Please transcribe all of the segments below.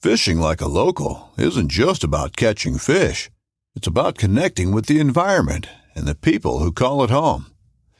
Fishing like a local isn't just about catching fish. It's about connecting with the environment and the people who call it home.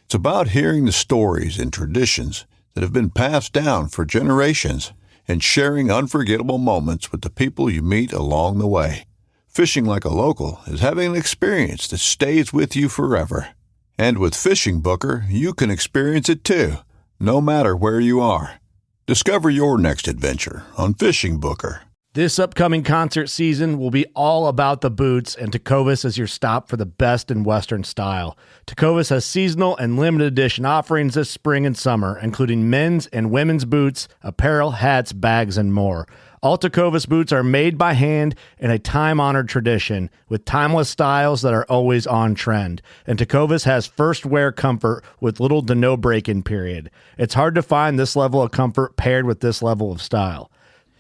It's about hearing the stories and traditions that have been passed down for generations and sharing unforgettable moments with the people you meet along the way. Fishing like a local is having an experience that stays with you forever. And with Fishing Booker, you can experience it too, no matter where you are. Discover your next adventure on Fishing Booker. This upcoming concert season will be all about the boots, and Tecovas is your stop for the best in Western style. Tecovas has seasonal and limited edition offerings this spring and summer, including men's and women's boots, apparel, hats, bags, and more. All Tecovas boots are made by hand in a time-honored tradition with timeless styles that are always on trend. And Tecovas has first wear comfort with little to no break-in period. It's hard to find this level of comfort paired with this level of style.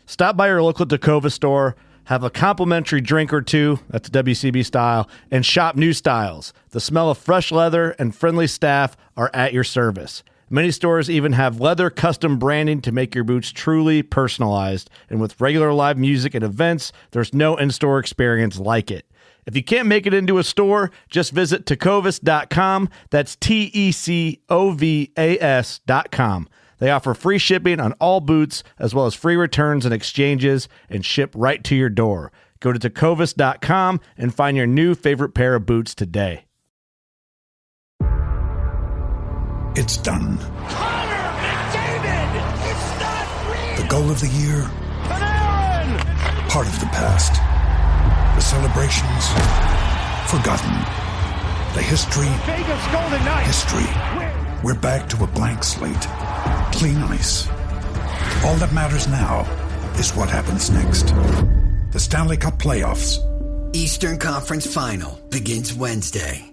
Stop by your local Tecovas store, have a complimentary drink or two, that's WCB style, and shop new styles. The smell of fresh leather and friendly staff are at your service. Many stores even have leather custom branding to make your boots truly personalized. And with regular live music and events, there's no in-store experience like it. If you can't make it into a store, just visit tecovas.com. That's TECOVAS.com. They offer free shipping on all boots, as well as free returns and exchanges, and ship right to your door. Go to tecovas.com and find your new favorite pair of boots today. It's done. Connor McDavid! It's not real! The goal of the year, Panarin! part of the past. The celebrations, forgotten. The history, Vegas Golden Knights! history. We're back to a blank slate. Clean ice. All that matters now is what happens next. The Stanley Cup playoffs. Eastern Conference Final begins Wednesday.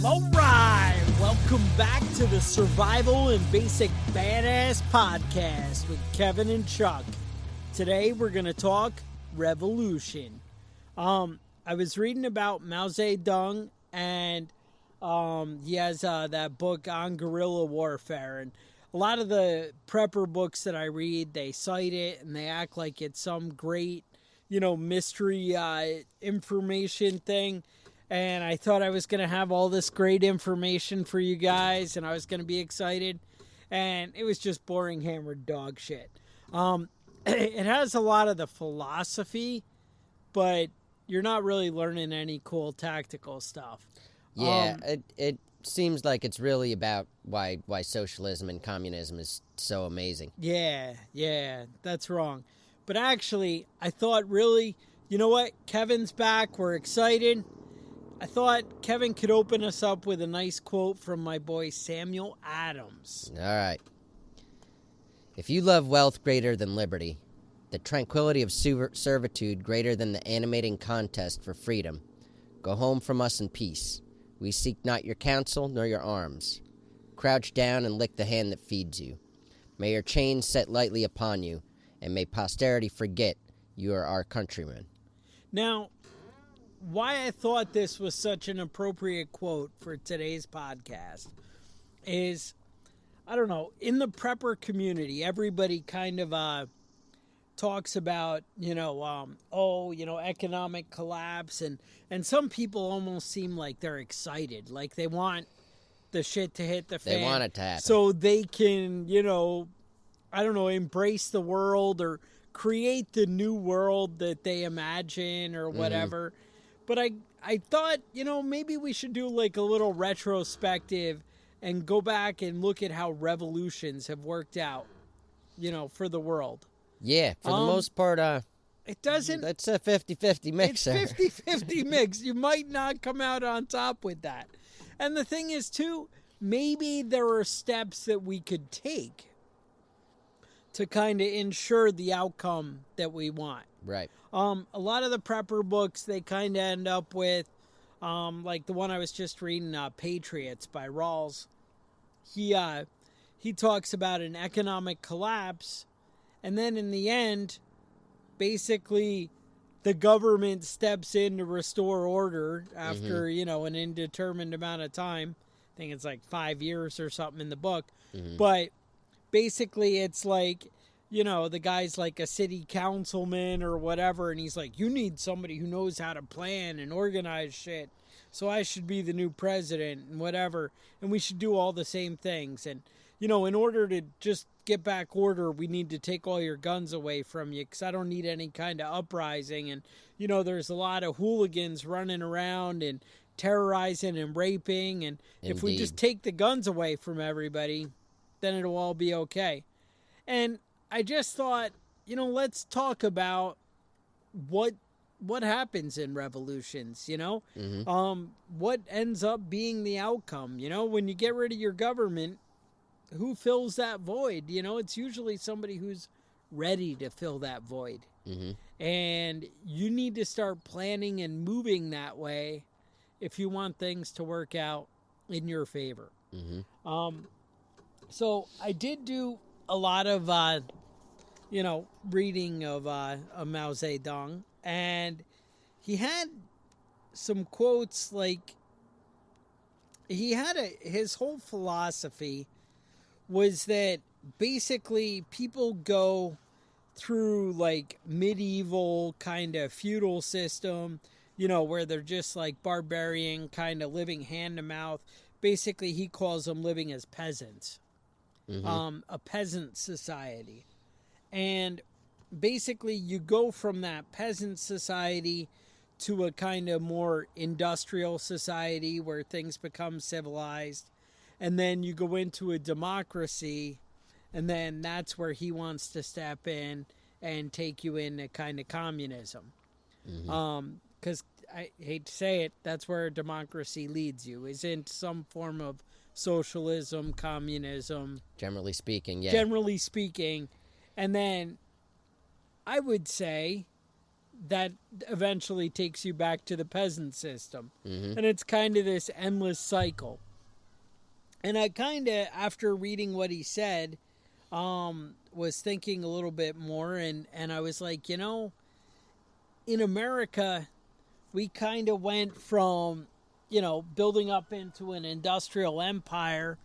All right, welcome back to the Survival and Basic Badass podcast with Kevin and Chuck. Today we're going to talk revolution. I was reading about Mao Zedong, and he has that book on guerrilla warfare, and a lot of the prepper books that I read, they cite it and they act like it's some great, mystery information thing. And I thought I was going to have all this great information for you guys, and I was going to be excited. And it was just boring, hammered dog shit. It has a lot of the philosophy, but you're not really learning any cool tactical stuff. Yeah, it seems like it's really about why socialism and communism is so amazing. Yeah, that's wrong. But actually, I thought really, you know what? Kevin's back. We're excited. I thought Kevin could open us up with a nice quote from my boy Samuel Adams. All right. If you love wealth greater than liberty, the tranquility of servitude greater than the animating contest for freedom, go home from us in peace. We seek not your counsel nor your arms. Crouch down and lick the hand that feeds you. May your chains set lightly upon you, and may posterity forget you are our countrymen. Now, why I thought this was such an appropriate quote for today's podcast is, I don't know, in the prepper community, everybody kind of talks about, economic collapse, and some people almost seem like they're excited, like they want the shit to hit the fan. They want it to happen. So they can, embrace the world or create the new world that they imagine or whatever. But I thought, maybe we should do like a little retrospective and go back and look at how revolutions have worked out, for the world. Yeah, for the most part, it doesn't. It's a 50-50 mix. It's 50-50 mix. You might not come out on top with that. And the thing is, too, maybe there are steps that we could take to kind of ensure the outcome that we want. Right. A lot of the prepper books, they kind of end up with, like the one I was just reading, Patriots by Rawls. He talks about an economic collapse, and then in the end, basically the government steps in to restore order after, an indeterminate amount of time. I think it's like 5 years or something in the book. But basically it's like, the guy's like a city councilman or whatever, and he's like, you need somebody who knows how to plan and organize shit. So I should be the new president and whatever. And we should do all the same things. And, in order to just get back order, we need to take all your guns away from you because I don't need any kind of uprising. And, there's a lot of hooligans running around and terrorizing and raping. And if we just take the guns away from everybody, then it'll all be okay. And I just thought, let's talk about what happens in revolutions, what ends up being the outcome. When you get rid of your government, who fills that void? It's usually somebody who's ready to fill that void. And you need to start planning and moving that way if you want things to work out in your favor. So I did do a lot of, reading of Mao Zedong, and he had some quotes, like his whole philosophy was that basically people go through like medieval kind of feudal system, where they're just like barbarian kind of living hand to mouth. Basically, he calls them living as peasants, a peasant society. And basically you go from that peasant society to a kind of more industrial society where things become civilized. And then you go into a democracy, and then that's where he wants to step in and take you into kind of communism. Because I hate to say it, that's where democracy leads you, is into some form of socialism, communism. Generally speaking, yeah. Generally speaking. And then I would say that eventually takes you back to the peasant system. And it's kind of this endless cycle. And I kind of, after reading what he said, was thinking a little bit more. And I was like, in America, we kind of went from, building up into an industrial empire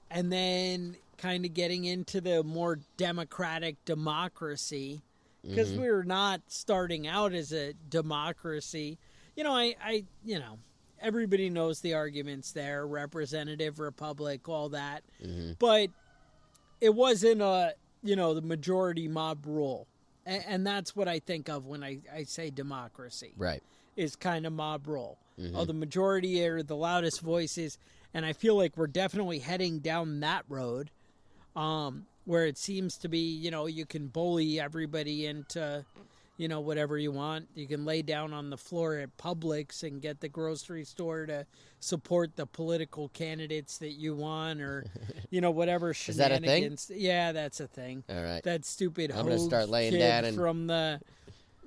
and then kind of getting into the more democratic democracy, because we're not starting out as a democracy. Everybody knows the arguments there, representative, republic, all that. But it wasn't the majority mob rule. And that's what I think of when I say democracy. Right. Is kind of mob rule. The majority are the loudest voices. And I feel like we're definitely heading down that road, where it seems to be, you can bully everybody into, whatever you want. You can lay down on the floor at Publix and get the grocery store to support the political candidates that you want, or, whatever shenanigans. Is that a thing? Yeah, that's a thing. All right. That stupid I'm going to start laying kid down and... from the...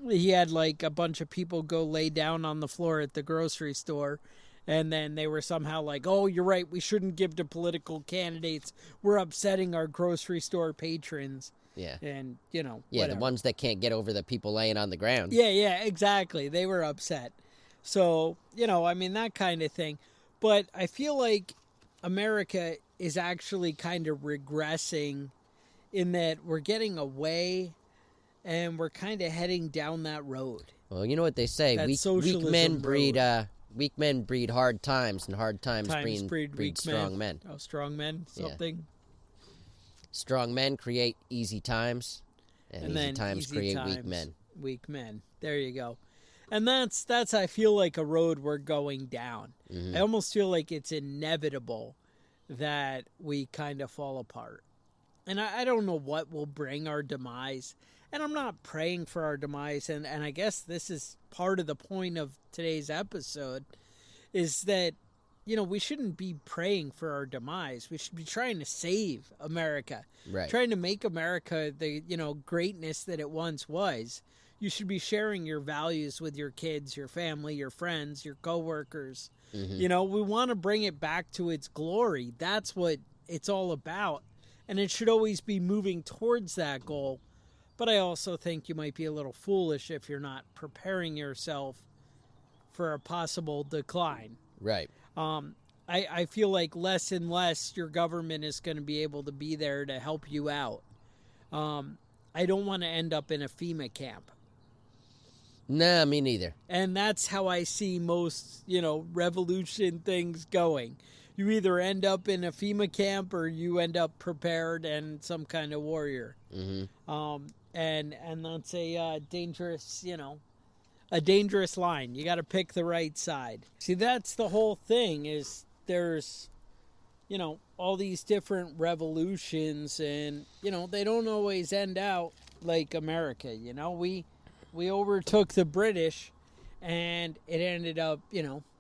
He had like a bunch of people go lay down on the floor at the grocery store, and then they were somehow like, oh, you're right, we shouldn't give to political candidates. We're upsetting our grocery store patrons. Yeah. And, Yeah, whatever. the ones that can't get over the people laying on the ground. Yeah, exactly. They were upset. So, that kind of thing. But I feel like America is actually kind of regressing in that we're getting away and we're kind of heading down that road. Well, you know what they say, weak men breed hard times, and hard times breed strong men. Oh, strong men, something. Yeah. Strong men create easy times, and easy times create weak men. Weak men. There you go. And that's I feel like a road we're going down. I almost feel like it's inevitable that we kind of fall apart. And I don't know what will bring our demise. And I'm not praying for our demise. And I guess this is part of the point of today's episode, is that, we shouldn't be praying for our demise. We should be trying to save America. Right. Trying to make America the, greatness that it once was. You should be sharing your values with your kids, your family, your friends, your coworkers. We want to bring it back to its glory. That's what it's all about. And it should always be moving towards that goal. But I also think you might be a little foolish if you're not preparing yourself for a possible decline. Right. I feel like less and less your government is going to be able to be there to help you out. I don't want to end up in a FEMA camp. Nah, me neither. And that's how I see most, revolution things going. You either end up in a FEMA camp or you end up prepared and some kind of warrior. Mm-hmm. And that's a dangerous, a dangerous line. You got to pick the right side. See, that's the whole thing is there's, all these different revolutions and, they don't always end out like America. We overtook the British and it ended up,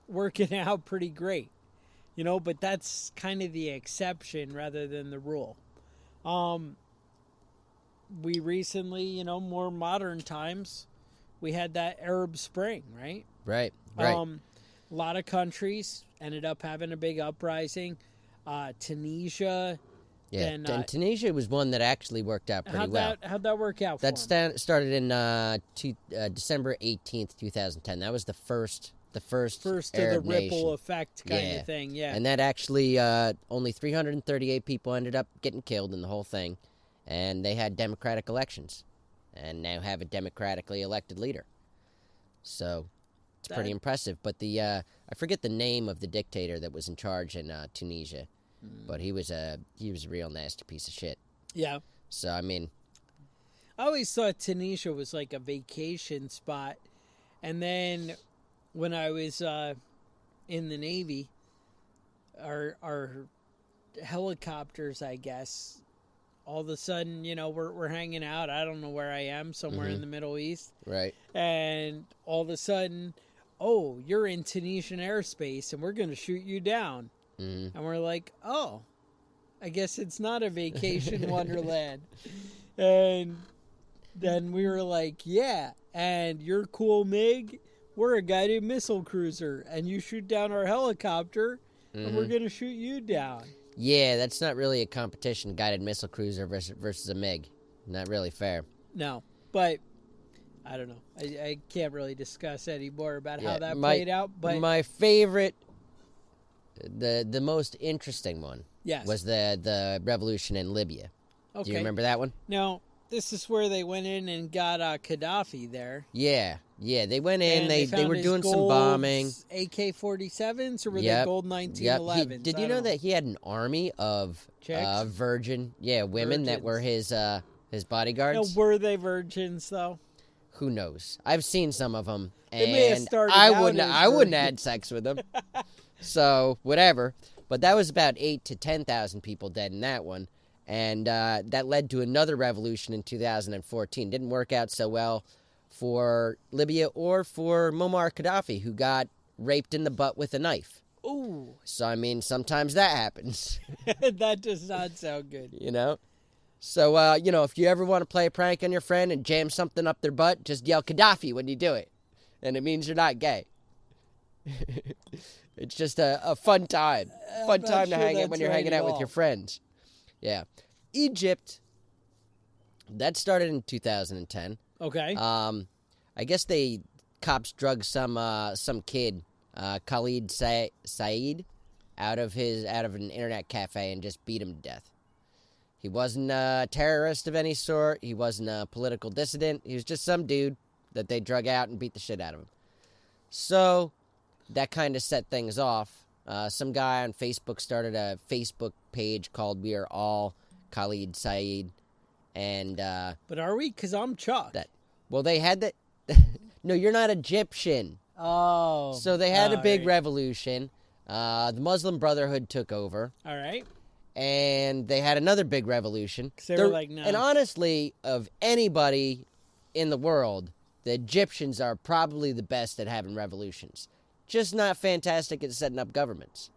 working out pretty great. But that's kind of the exception rather than the rule. We recently, more modern times, we had that Arab Spring, right? Right. A lot of countries ended up having a big uprising. Tunisia. Yeah, and Tunisia was one that actually worked out pretty well. How'd that work out for That them? started in December 18th, 2010. That was the first First Arab of the ripple nation. effect kind of thing, yeah. And that actually, only 338 people ended up getting killed in the whole thing. And they had democratic elections. And now have a democratically elected leader. So, it's pretty impressive. But I forget the name of the dictator that was in charge in Tunisia. But he was a real nasty piece of shit. Yeah. So, I mean, I always thought Tunisia was like a vacation spot. And then when I was in the Navy, our helicopters, I guess, all of a sudden, we're hanging out. I don't know where I am, somewhere in the Middle East. right. And all of a sudden, oh, you're in Tunisian airspace and we're going to shoot you down. Mm-hmm. And we're like, oh, I guess it's not a vacation wonderland. And then we were like, yeah, and you're cool, MiG. We're a guided missile cruiser, and you shoot down our helicopter, and we're going to shoot you down. Yeah, that's not really a competition, guided missile cruiser versus a MiG. Not really fair. No, but I don't know. I can't really discuss any more about how that played out. But my favorite, the most interesting one, was the revolution in Libya. Okay. Do you remember that one? Now, this is where they went in and got Gaddafi there. Yeah, they went in. And They were found doing his some gold bombing. AK-47s, or were they gold 1911s? Did you know that he had an army of Chicks? virgin, women that were his bodyguards? Now, were they virgins though? Who knows? I've seen some of them, They may have and started I out wouldn't. as I wouldn't have virgins. had sex with them. So whatever. But that was about 8,000 to 10,000 people dead in that one, and that led to another revolution in 2014. Didn't work out so well for Libya or for Muammar Gaddafi, who got raped in the butt with a knife. Ooh, So I mean, sometimes that happens. that does not sound good. So, if you ever want to play a prank on your friend and jam something up their butt, just yell Gaddafi when you do it. And it means you're not gay. It's just a fun time. Fun not time to sure hang out that's when you're right hanging at out with all. your friends. Yeah. Egypt, that started in 2010. Okay. I guess cops drugged some kid, Khalid Saeed, out of an internet cafe and just beat him to death. He wasn't a terrorist of any sort. He wasn't a political dissident. He was just some dude that they drug out and beat the shit out of him. So that kind of set things off. Some guy on Facebook started a Facebook page called We Are All Khalid Saeed. And but are we? Because I'm Chuck. they had that. No, you're not Egyptian. Oh. So they had a big right. revolution. The Muslim Brotherhood took over. All right. And they had another big revolution. 'Cause they were like, no. And honestly, of anybody in the world, the Egyptians are probably the best at having revolutions. Just not fantastic at setting up governments.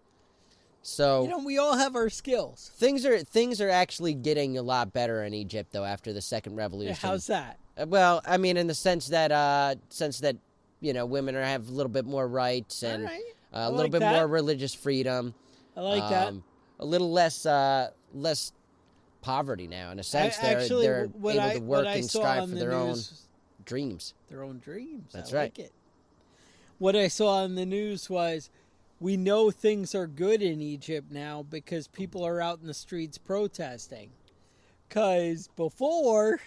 So we all have our skills. things are actually getting a lot better in Egypt though after the second revolution. How's that? Well, I mean, in the sense that women have a little bit more rights and All right. a I little like bit that. more religious freedom. I like that. A little less poverty now. In a sense, Actually, they're what able I- to what work I and saw strive on for the their own news- dreams. Their own dreams. That's I right. like it. What I saw on the news was, we know things are good in Egypt now because people are out in the streets protesting. Because before,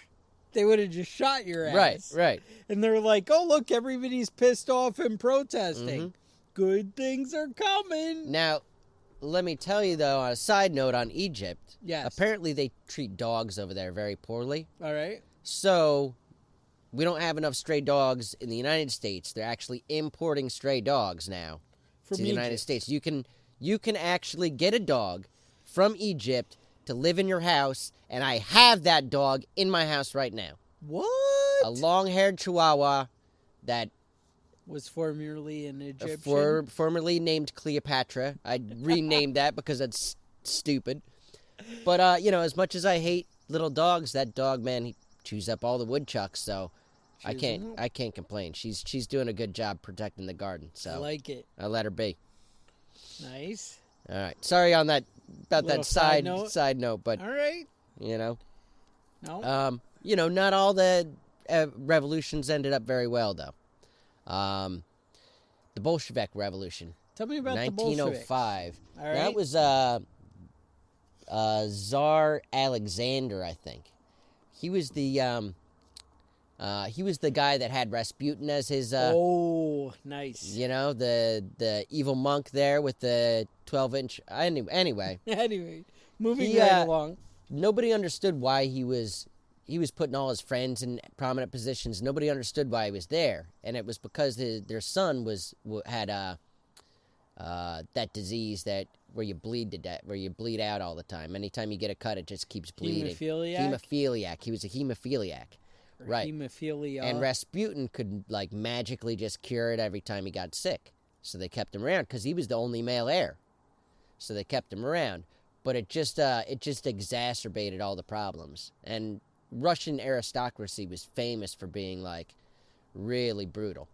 they would have just shot your ass. Right. And they're like, oh, look, everybody's pissed off and protesting. Mm-hmm. Good things are coming. Now, let me tell you, though, on a side note on Egypt, Yes. apparently they treat dogs over there very poorly. All right. So, we don't have enough stray dogs in the United States. They're actually importing stray dogs now From to the United Egypt. States. You can actually get a dog from Egypt to live in your house, and I have that dog in my house right now. What? A long-haired Chihuahua that Was formerly an Egyptian. formerly named Cleopatra. I renamed that because that's stupid. But as much as I hate little dogs, that dog, man, he chews up all the woodchucks. So I can't complain. She's doing a good job protecting the garden. So I like it. I let her be. Nice. All right. Sorry on that about Little that side side note? note, but All right. No. Not all the revolutions ended up very well though. The Bolshevik Revolution, Tell me about the Bolsheviks. 1905. All right. That was Tsar Alexander, I think. He was the guy that had Rasputin as his oh, nice. the evil monk there with the 12-inch. Anyway, Anyway, moving He, right along. nobody understood why he was putting all his friends in prominent positions. Nobody understood why he was there, and it was because their son had that disease where you bleed to death, where you bleed out all the time. Anytime you get a cut, it just keeps bleeding. Hemophiliac? Hemophiliac. He was a hemophiliac. Or Right. Hemophilia. And Rasputin could magically just cure it every time he got sick. So they kept him around because he was the only male heir. So they kept him around. But it just exacerbated all the problems. And Russian aristocracy was famous for being really brutal.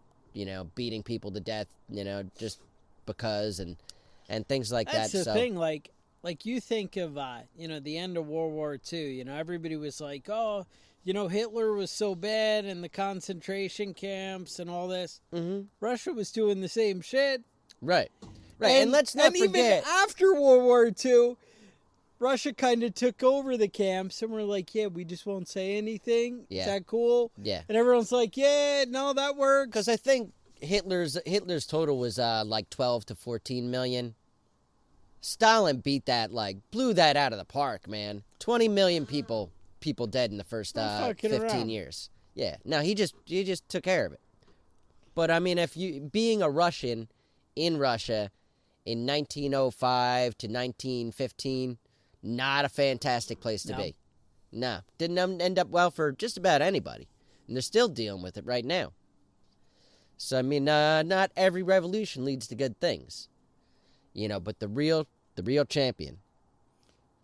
Beating people to death, just because and things like That's that. the So thing. Like you think of the end of World War II. Everybody was like, oh, Hitler was so bad and the concentration camps and all this. Mhm. Russia was doing the same shit. Right. And let's not forget. Even after World War II, Russia kind of took over the camps and we're like, yeah, we just won't say anything. Yeah. Is that cool? Yeah. And everyone's like, yeah, no, that works. Because I think Hitler's total was 12 to 14 million. Stalin beat that, blew that out of the park, man. 20 million people dead in the first 15 years. Yeah. No, he just took care of it. But I mean, being a Russian in Russia in 1905 to 1915, not a fantastic place to be. No, didn't end up well for just about anybody, and they're still dealing with it right now. So I mean, not every revolution leads to good things, but the real champion.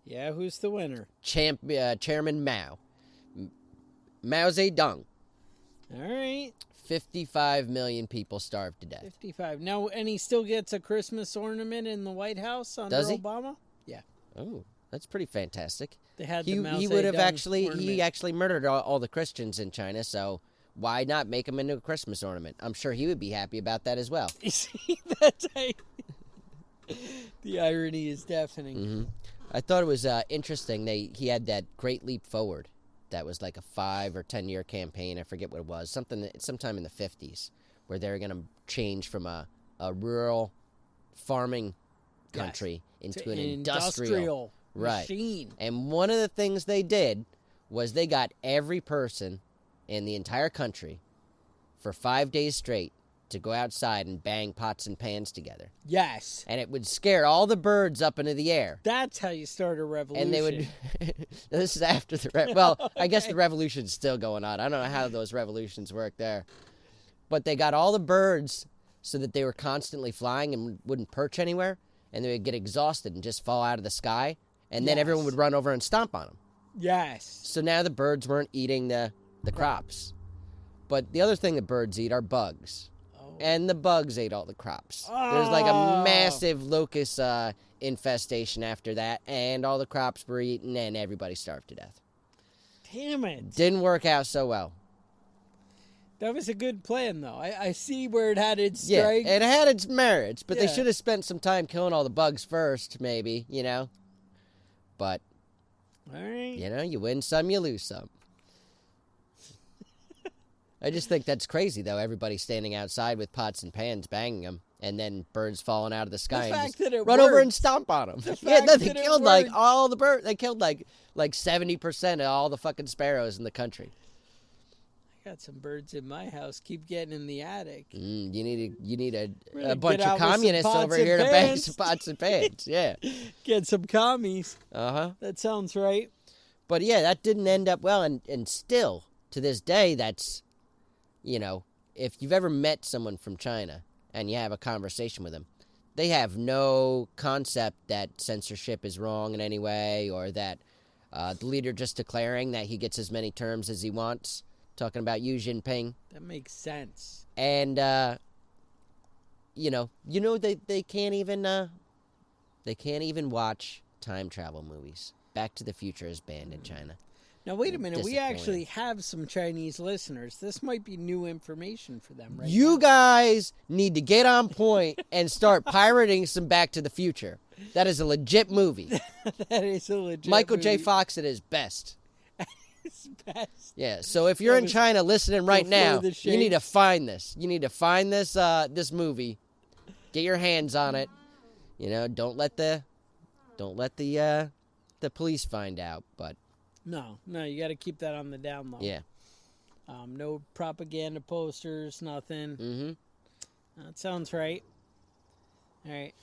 Yeah, who's the winner? Chairman Mao Zedong. All right. 55 million people starved to death. 55. Now, and he still gets a Christmas ornament in the White House under Does he? Obama? Yeah. Oh, that's pretty fantastic. They had He the Mao would have Zedong he ornament. actually murdered all the Christians in China, so why not make him into a Christmas ornament? I'm sure he would be happy about that as well. You see, the irony is deafening. Mm-hmm. I thought it was interesting. He had that Great Leap Forward. That was like a 5 or 10 year campaign. I forget what it was. Sometime in the 50s, where they were going to change from a rural farming country into an industrial machine. And one of the things they did was they got every person in the entire country for 5 days straight to go outside and bang pots and pans together. Yes. And it would scare all the birds up into the air. That's how you start a revolution. And they would... This is after the... Well, okay. I guess the revolution's still going on. I don't know how those revolutions work there. But they got all the birds so that they were constantly flying and wouldn't perch anywhere. And they would get exhausted and just fall out of the sky. And then everyone would run over and stomp on them. Yes. So now the birds weren't eating the crops. But the other thing that birds eat are bugs. And the bugs ate all the crops. Oh. There's like a massive locust infestation after that, and all the crops were eaten, and everybody starved to death. Damn it. Didn't work out so well. That was a good plan, though. I see where it had its Yeah, strength. it had its merits, but they Yeah. should have spent some time killing all the bugs first, maybe, you know? But, All right. you know, you win some, you lose some. I just think that's crazy, though. Everybody standing outside with pots and pans, banging them, and then birds falling out of the sky The and fact just that it run over worked. and stomp on them. The Yeah, fact no, they that it killed like worked. all the birds. They killed like 70% of all the fucking sparrows in the country. I got some birds in my house. Keep getting in the attic. You need a Really bunch get out of with some communists pots over and here to bang pans. some pots and pans. Yeah. Get some commies. Uh-huh. That sounds right. But yeah, that didn't end up well, and still, to this day, that's, you know, if you've ever met someone from China and you have a conversation with them, they have no concept that censorship is wrong in any way, or that the leader just declaring that he gets as many terms as he wants, talking about Xi Jinping. That makes sense. And, you know, they can't even watch time travel movies. Back to the Future is banned in China. Now, wait a minute. We Disappointing. actually have some Chinese listeners. This might be new information for them, right? You now. guys need to get on point and start pirating some Back to the Future. That is a legit movie. That is a legit Michael J. movie. Fox at his best. His best. Yeah, so if you're That in was China listening right before now, the you need to shakes. find this. You need to find this this movie. Get your hands on it. You know, don't let the police find out, but No, you got to keep that on the down low. yeah. No propaganda posters, nothing. Mhm. That sounds right. All right.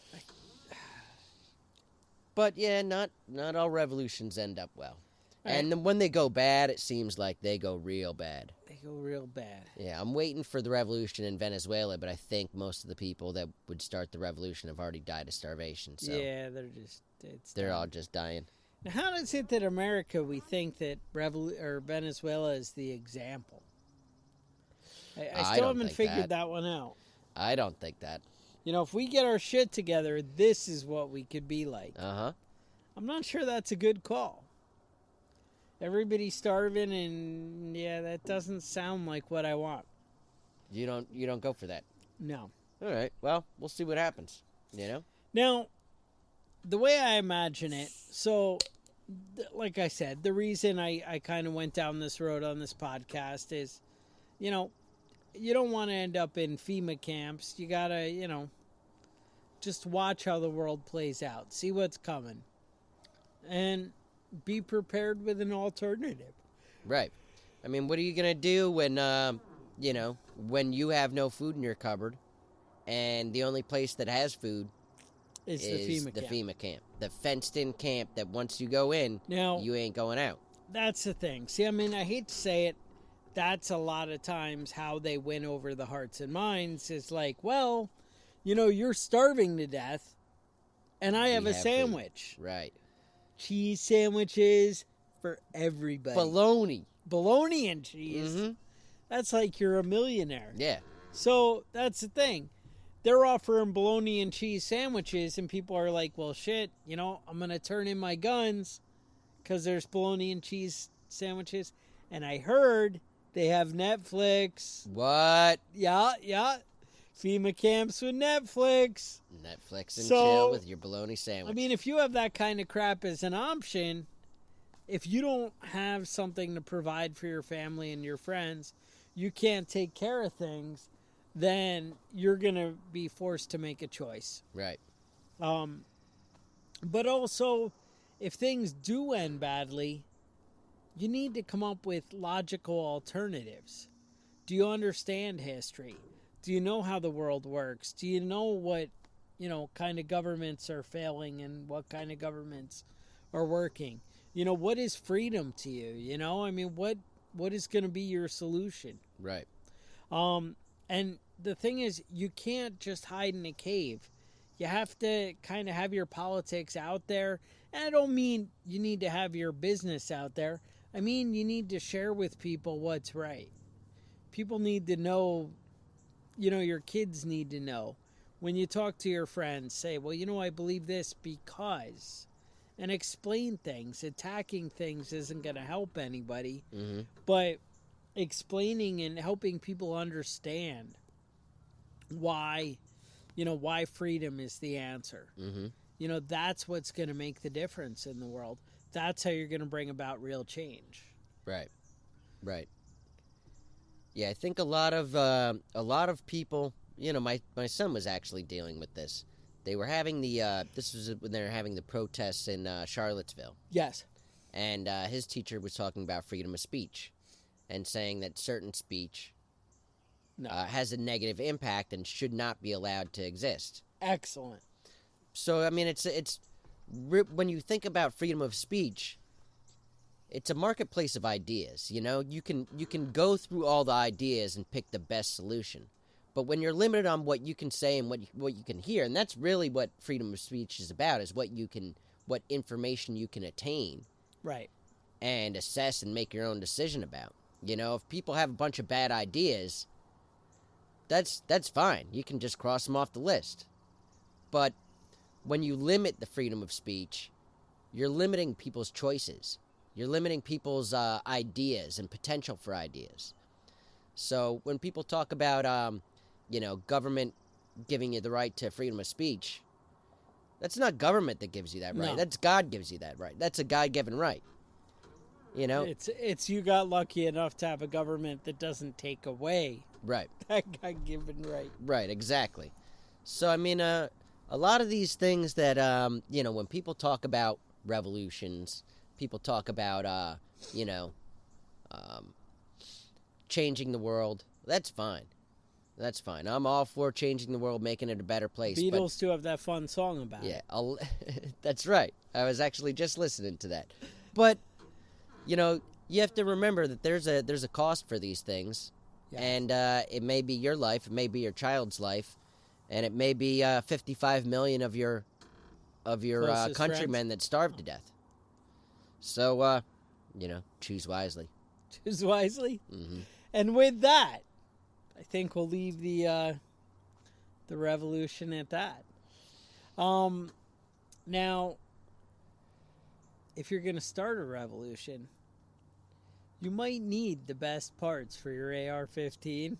But yeah, not all revolutions end up well. Right. And then when they go bad, it seems like they go real bad. They go real bad. Yeah, I'm waiting for the revolution in Venezuela, but I think most of the people that would start the revolution have already died of starvation. So Yeah, they're all just dying. Now, how is it that America, we think that Venezuela is the example? I I still don't haven't think figured that. that one out. I don't think that. You know, if we get our shit together, this is what we could be like. Uh-huh. I'm not sure that's a good call. Everybody's starving, and yeah, that doesn't sound like what I want. You don't go for that. No. All right. Well, we'll see what happens, you know? Now, the way I imagine it, so, like I said, the reason I kind of went down this road on this podcast is, you know, you don't want to end up in FEMA camps. You got to, you know, just watch how the world plays out. See what's coming. And be prepared with an alternative. Right. I mean, what are you going to do when, you know, when you have no food in your cupboard and the only place that has food Is is the FEMA camp. FEMA camp. The fenced-in camp that once you go in, Now, you ain't going out. that's the thing. See, I mean, I hate to say it. That's a lot of times how they win over the hearts and minds is like, well, you know, you're starving to death, and I have We a have sandwich. Right. Cheese sandwiches for everybody. Bologna. Bologna and cheese. Mm-hmm. That's like you're a millionaire. Yeah. So that's the thing. They're offering bologna and cheese sandwiches, and people are like, well, shit, you know, I'm going to turn in my guns because there's bologna and cheese sandwiches. And I heard they have Netflix. What? Yeah. FEMA camps with Netflix. Netflix and So, chill with your bologna sandwich. I mean, if you have that kind of crap as an option, if you don't have something to provide for your family and your friends, you can't take care of things, then you're going to be forced to make a choice. right. But also, if things do end badly, you need to come up with logical alternatives. Do you understand history? Do you know how the world works? Do you know what, you know, kind of governments are failing and what kind of governments are working? You know, what is freedom to you? You know, I mean, what is going to be your solution? Right. And the thing is, you can't just hide in a cave. You have to kind of have your politics out there. And I don't mean you need to have your business out there. I mean, you need to share with people what's right. People need to know, you know, your kids need to know when you talk to your friends, say, well, I believe this because, and explain things. Attacking things isn't going to help anybody, but explaining and helping people understand why, why freedom is the answer. That's what's going to make the difference in the world. That's how you're going to bring about real change. Right. Yeah, I think a lot of people, my son was actually dealing with this. They were having this was when they were having the protests in Charlottesville. Yes. And his teacher was talking about freedom of speech and saying that certain speech has a negative impact and should not be allowed to exist. Excellent. So, I mean, it's when you think about freedom of speech, it's a marketplace of ideas. You can go through all the ideas and pick the best solution. But when you're limited on what you can say and what you can hear, and that's really what freedom of speech is about, is what information you can attain. Right. And assess and make your own decision about. If people have a bunch of bad ideas, that's fine. You can just cross them off the list. But when you limit the freedom of speech, you're limiting people's choices. You're limiting people's ideas and potential for ideas. So when people talk about, government giving you the right to freedom of speech, that's not government that gives you that right. No. That's God gives you that right. That's a God-given right. It's you got lucky enough to have a government that doesn't take away right that God-given right. Right, exactly. So, I mean, a lot of these things that, when people talk about revolutions, people talk about, changing the world, that's fine. That's fine. I'm all for changing the world, making it a better place. Beatles do have that fun song about it. Yeah, that's right. I was actually just listening to that. But, you have to remember that there's a cost for these things. Yeah. And it may be your life, it may be your child's life, and it may be 55 million of your countrymen that starved to death. So, choose wisely. Choose wisely? Mm-hmm. And with that, I think we'll leave the revolution at that. Now, if you're going to start a revolution, you might need the best parts for your AR-15.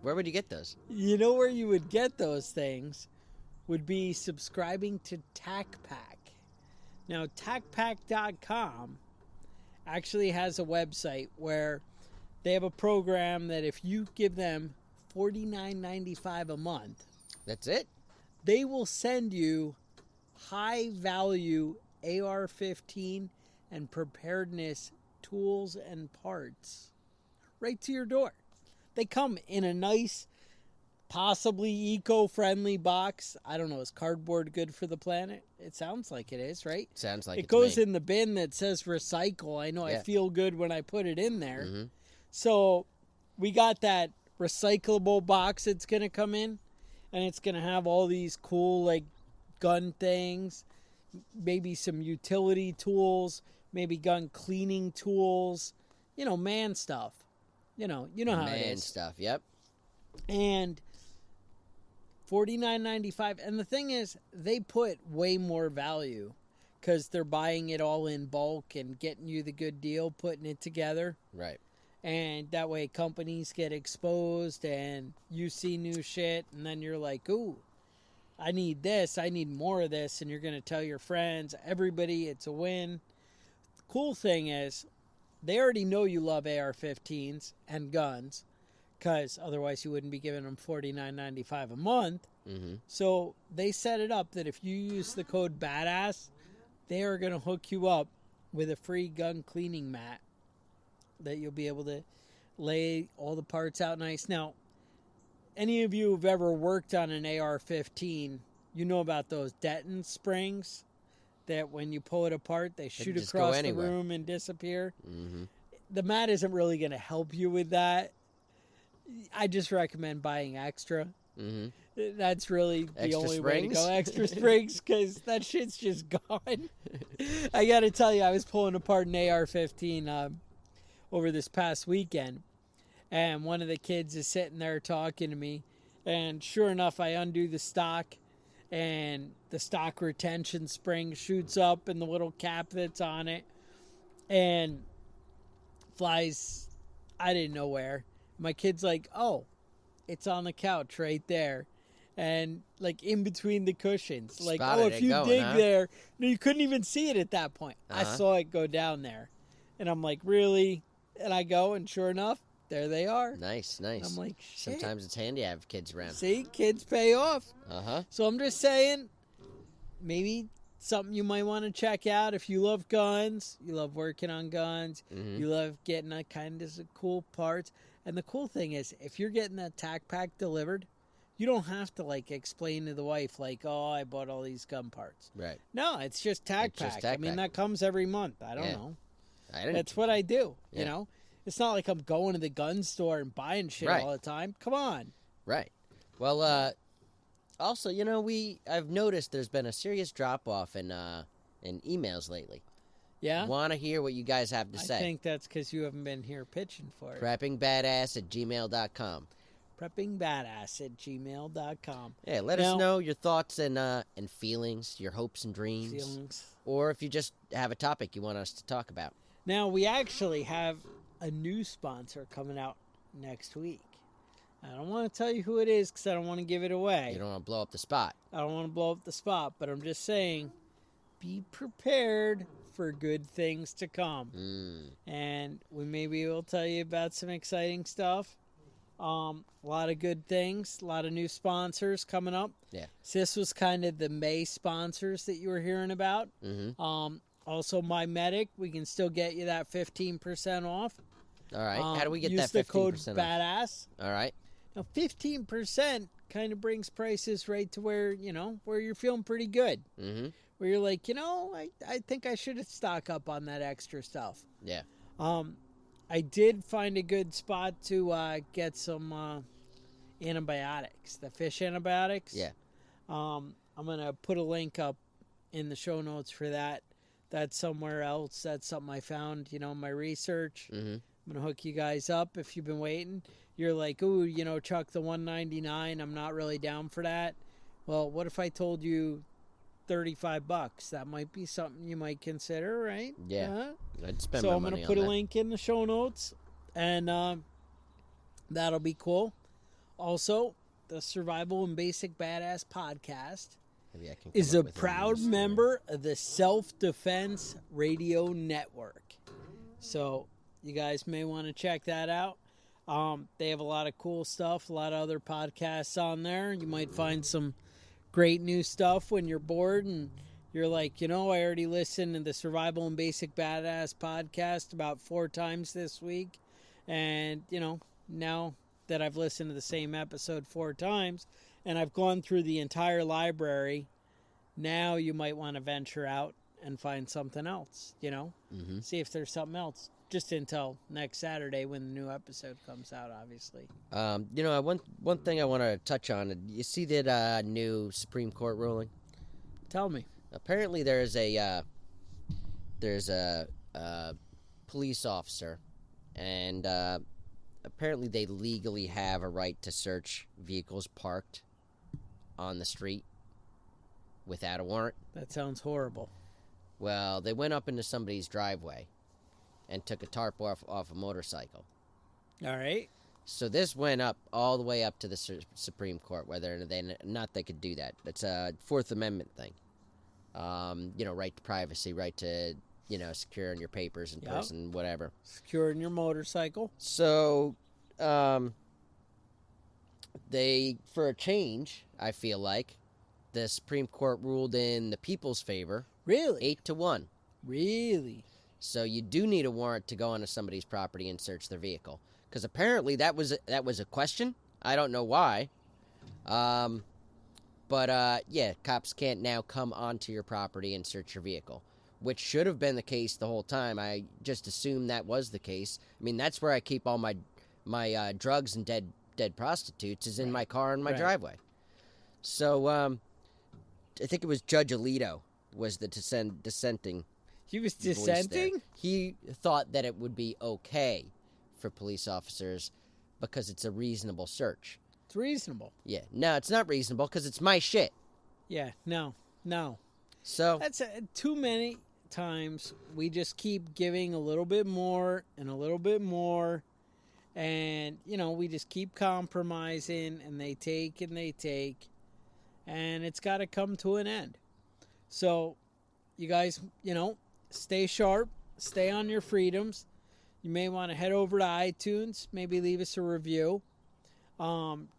Where would you get those? You know where you would get those things would be subscribing to TacPack. Now, TacPack.com actually has a website where they have a program that if you give them $49.95 a month, that's it. They will send you high-value AR-15 and preparedness tools and parts right to your door. They come in a nice, possibly eco-friendly box. I don't know, is cardboard good for the planet? It sounds like it is, right? Sounds like it goes to me. In the bin that says recycle. I know. Yeah. I feel good when I put it in there. Mm-hmm. So we got that recyclable box that's going to come in, and it's going to have all these cool, like, gun things, maybe some utility tools, maybe gun cleaning tools, man stuff. You know how it is. Man stuff, yep. And $49.95. And the thing is, they put way more value because they're buying it all in bulk and getting you the good deal, putting it together. Right. And that way companies get exposed and you see new shit. And then you're like, ooh, I need this. I need more of this. And you're going to tell your friends, everybody, it's a win. The cool thing is, they already know you love AR-15s and guns, because otherwise you wouldn't be giving them $49.95 a month. Mm-hmm. So they set it up that if you use the code BADASS, they are going to hook you up with a free gun cleaning mat that you'll be able to lay all the parts out nice. Now, any of you who've ever worked on an AR-15, you know about those deton springs that when you pull it apart, they shoot across the room and disappear. Mm-hmm. The mat isn't really going to help you with that. I just recommend buying extra. Mm-hmm. That's really the extra only springs? way to go. Extra springs, because that shit's just gone. I got to tell you, I was pulling apart an AR-15 over this past weekend, and one of the kids is sitting there talking to me, And sure enough, I undo the stock, and the stock retention spring shoots up in the little cap that's on it and flies, I didn't know where. My kid's like, oh, it's on the couch right there. And like in between the cushions. Like, Spotted oh, if it you going, dig huh? there. No, you couldn't even see it at that point. I Uh-huh. saw it go down there. And I'm like, really? And I go, and sure enough, there they are. Nice. I'm like, shit. Sometimes it's handy to have kids around. See, kids pay off. Uh-huh. So I'm just saying, maybe something you might want to check out if you love guns, you love working on guns, you love getting a kind of cool parts. And the cool thing is, if you're getting that tack pack delivered, you don't have to like explain to the wife like, oh, I bought all these gun parts. Right. No, it's just tack It's just pack. tack I mean, pack. that comes every month. I don't Yeah. know. I didn't. That's what I do. Yeah. You know, it's not like I'm going to the gun store and buying shit Right. all the time. Come on. Right. Well, also, you know, I've noticed there's been a serious drop off in emails lately. Yeah. Want to hear what you guys have to I say? think that's because you haven't been here pitching for it. preppingbadass@gmail.com. preppingbadass@gmail.com. Yeah, let Now- us know your thoughts and feelings, your hopes and dreams, Feelings. or if you just have a topic you want us to talk about. Now, we actually have a new sponsor coming out next week. I don't want to tell you who it is because I don't want to give it away. You don't want to blow up the spot. I don't want to blow up the spot, but I'm just saying, be prepared for good things to come. And we maybe will tell you about some exciting stuff. A lot of good things, a lot of new sponsors coming up. Yeah. So this was kind of the May sponsors that you were hearing about. Also, My Medic, we can still get you that 15% off. All right. How do we get use that the code 15% off? BADASS. All right. Now, 15% kind of brings prices right to where, you know, where you're feeling pretty good. Mm-hmm. Where you're like, you know, I think I should stock up on that extra stuff. Yeah. I did find a good spot to get some antibiotics, the fish antibiotics. Yeah. I'm going to put a link up in the show notes for that. That's somewhere else. That's something I found, you know, in my research. Mm-hmm. I'm going to hook you guys up if you've been waiting. You're like, ooh, you know, Chuck, the $199, I'm not really down for that. Well, what if I told you $35? That might be something you might consider, right? Yeah. I'd spend So my I'm money going to put on a that. link in the show notes, and that'll be cool. Also, the Survival and Basic Badass podcast Maybe I can is come a up with proud news story. member of the Self-Defense Radio Network. So you guys may want to check that out. They have a lot of cool stuff, a lot of other podcasts on there. You might find some great new stuff when you're bored and you're like, you know, I already listened to the Survival and Basic Badass podcast about 4 times this week. And, you know, now that I've listened to the same episode 4 times and I've gone through the entire library, now you might want to venture out and find something else, you know? Mm-hmm. See if there's something else. Just until next Saturday when the new episode comes out, obviously. You know, one thing I want to touch on. You see that new Supreme Court ruling? Tell me. Apparently, there's a police officer, and apparently they legally have a right to search vehicles parked on the street without a warrant. That sounds horrible. Well, they went up into somebody's driveway and took a tarp off a motorcycle. All right. So this went up all the way up to the Supreme Court, whether they could do that. It's a Fourth Amendment thing. You know, right to privacy, right to, you know, securing your papers in Yep. person, whatever. Securing your motorcycle. So, for a change, I feel like, the Supreme Court ruled in the people's favor, Really? 8-1. Really? So you do need a warrant to go onto somebody's property and search their vehicle, because apparently that was a question. I don't know why, but yeah, cops can't now come onto your property and search your vehicle, which should have been the case the whole time. I just assumed that was the case. I mean, that's where I keep all my drugs and dead prostitutes is in my car in my Right. driveway. So I think it was Judge Alito was the dissenting. He was voice dissenting? there. He thought that it would be okay for police officers because it's a reasonable search. It's reasonable. Yeah. No, it's not reasonable because it's my shit. Yeah, no. So That's too many times we just keep giving a little bit more and a little bit more. And, we just keep compromising, and they take and they take. And it's got to come to an end. So, you guys, stay sharp. Stay on your freedoms. You may want to head over to iTunes. Maybe leave us a review.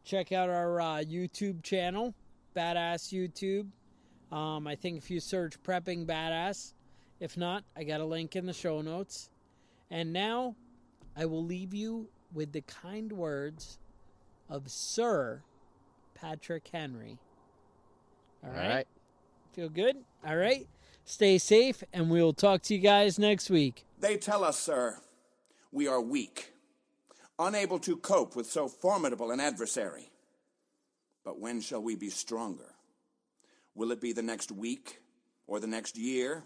Check out our YouTube channel, Badass YouTube. I think if you search Prepping Badass. If not, I got a link in the show notes. And now, I will leave you with the kind words of Sir Patrick Henry. All right? Feel good? All right. Stay safe, and we will talk to you guys next week. They tell us, sir, we are weak, unable to cope with so formidable an adversary. But when shall we be stronger? Will it be the next week or the next year?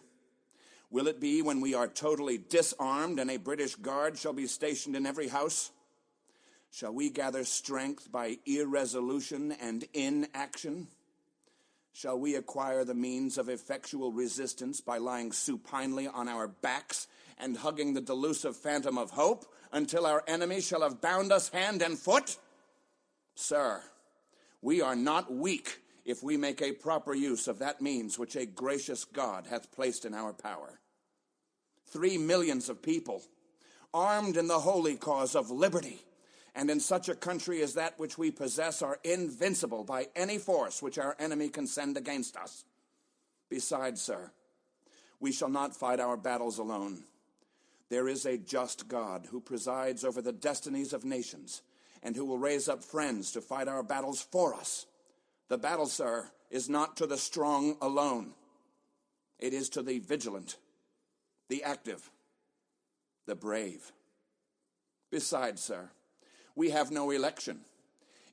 Will it be when we are totally disarmed and a British guard shall be stationed in every house? Shall we gather strength by irresolution and inaction? Shall we acquire the means of effectual resistance by lying supinely on our backs and hugging the delusive phantom of hope until our enemy shall have bound us hand and foot? Sir, we are not weak if we make a proper use of that means which a gracious God hath placed in our power. 3 millions of people, armed in the holy cause of liberty, and in such a country as that which we possess, are invincible by any force which our enemy can send against us. Besides, sir, we shall not fight our battles alone. There is a just God who presides over the destinies of nations, and who will raise up friends to fight our battles for us. The battle, sir, is not to the strong alone. It is to the vigilant, the active, the brave. Besides, sir, we have no election.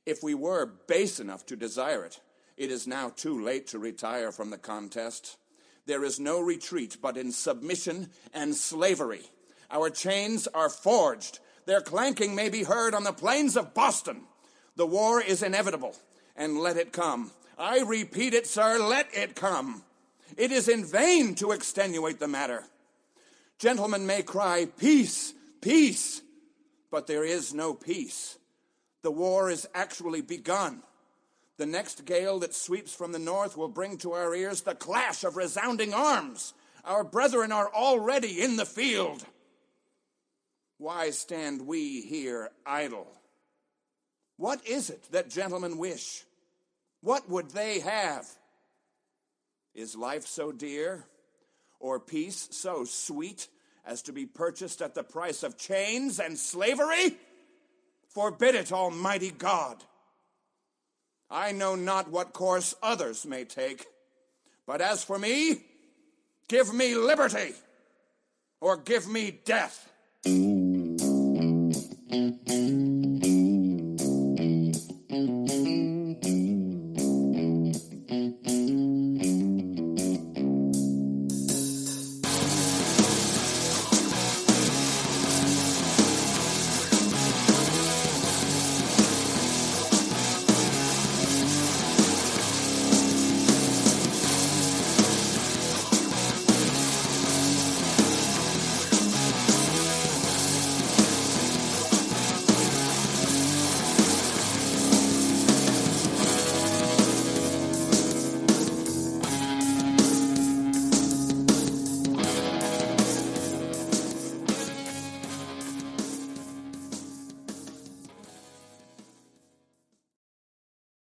If we were base enough to desire it, it is now too late to retire from the contest. There is no retreat but in submission and slavery. Our chains are forged. Their clanking may be heard on the plains of Boston. The war is inevitable, and let it come. I repeat it, sir, let it come. It is in vain to extenuate the matter. Gentlemen may cry, peace, peace, but there is no peace. The war is actually begun. The next gale that sweeps from the north will bring to our ears the clash of resounding arms. Our brethren are already in the field. Why stand we here idle? What is it that gentlemen wish? What would they have? Is life so dear, or peace so sweet as to be purchased at the price of chains and slavery? Forbid it, Almighty God. I know not what course others may take, but as for me, give me liberty, or give me death.